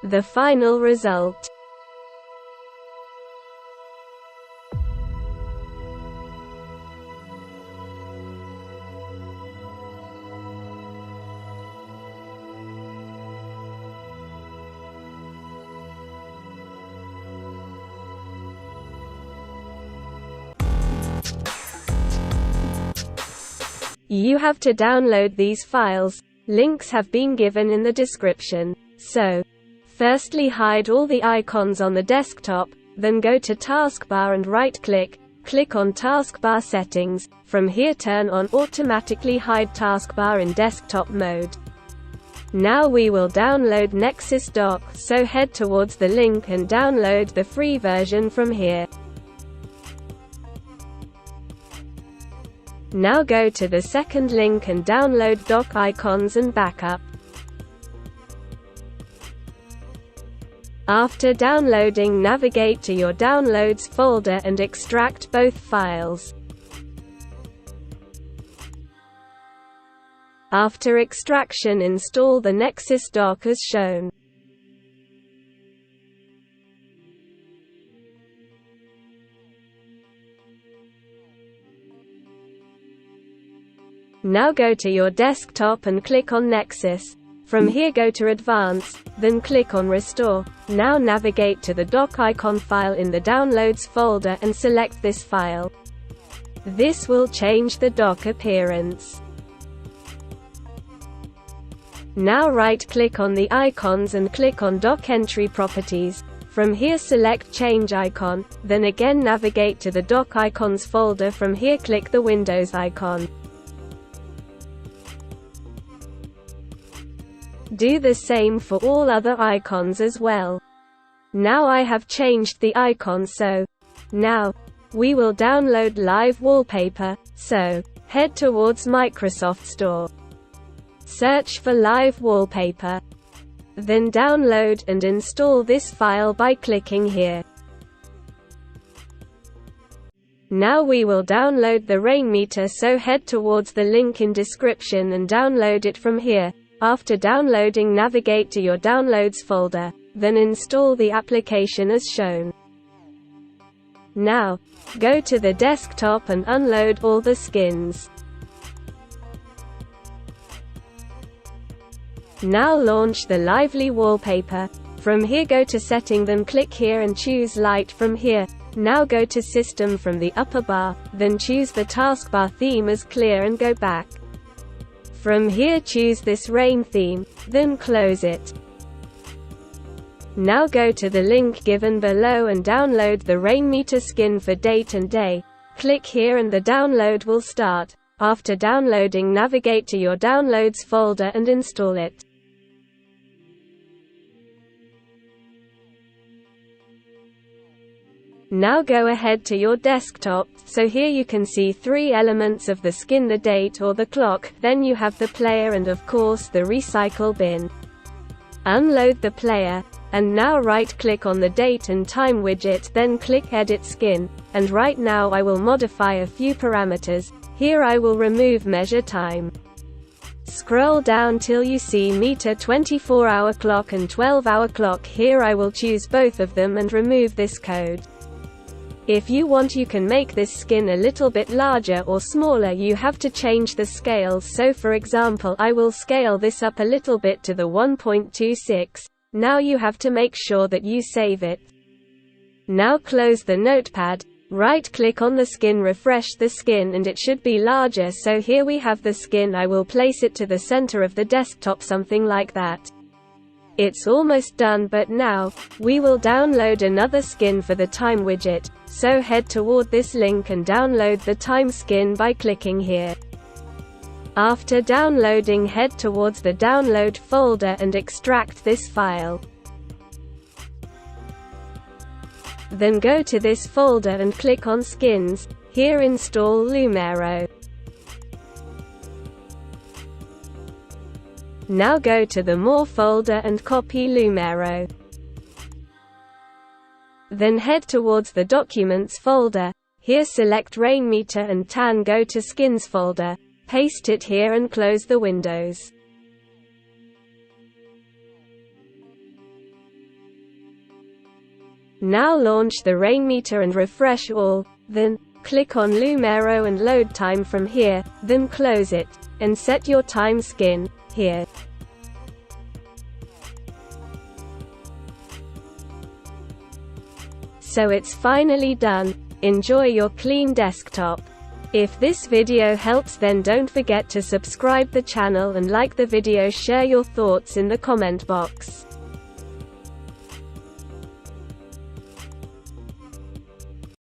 The final result. You have to download these files. Links have been given in the description. So, firstly hide all the icons on the desktop, then go to Taskbar and right-click, click on Taskbar Settings. From here turn on Automatically Hide Taskbar in Desktop Mode. Now we will download Nexus Dock, so head towards the link and download the free version from here. Now go to the second link and download dock icons and backup. After downloading, navigate to your Downloads folder and extract both files. After extraction, install the Nexus Dock as shown. Now go to your desktop and click on Nexus. From here go to Advanced, then click on Restore. Now navigate to the dock icon file in the Downloads folder and select this file. This will change the dock appearance. Now right-click on the icons and click on Dock Entry Properties. From here select Change Icon, then again navigate to the Dock Icons folder. From here click the Windows icon. Do the same for all other icons as well. Now I have changed the icon, so now we will download live wallpaper, so head towards Microsoft Store. Search for live wallpaper. Then download and install this file by clicking here. Now we will download the Rainmeter, so head towards the link in description and download it from here. After downloading, navigate to your Downloads folder, then install the application as shown. Now, go to the desktop and unload all the skins. Now launch the lively wallpaper. From here go to Setting, then click here and choose Light from here. Now go to System from the upper bar, then choose the taskbar theme as Clear and go back. From here choose this rain theme, then close it. Now go to the link given below and download the Rainmeter Skin for date and day. Click here and the download will start. After downloading, navigate to your Downloads folder and install it. Now go ahead to your desktop, so here you can see three elements of the skin: the date or the clock, then you have the player and of course the recycle bin. Unload the player, and now right-click on the date and time widget, then click Edit Skin, and right now I will modify a few parameters. Here I will remove measure time. Scroll down till you see meter 24-hour clock and 12-hour clock. Here I will choose both of them and remove this code. If you want, you can make this skin a little bit larger or smaller. You have to change the scales, so for example I will scale this up a little bit to the 1.26. Now you have to make sure that you save it. Now close the notepad, right-click on the skin, refresh the skin, and it should be larger. So here we have the skin. I will place it to the center of the desktop, something like that. It's almost done, but now we will download another skin for the time widget, so head toward this link and download the time skin by clicking here. After downloading, head towards the download folder and extract this file. Then go to this folder and click on Skins. Here install Lumero. Now go to the More folder and copy Lumero. Then head towards the Documents folder. Here select Rainmeter and Tan. Go to Skins folder, paste it here and close the windows. Now launch the Rainmeter and refresh all, then click on Loom arrow and load time from here, then close it, and set your time skin here. So it's finally done. Enjoy your clean desktop. If this video helps, then don't forget to subscribe the channel and like the video. Share your thoughts in the comment box.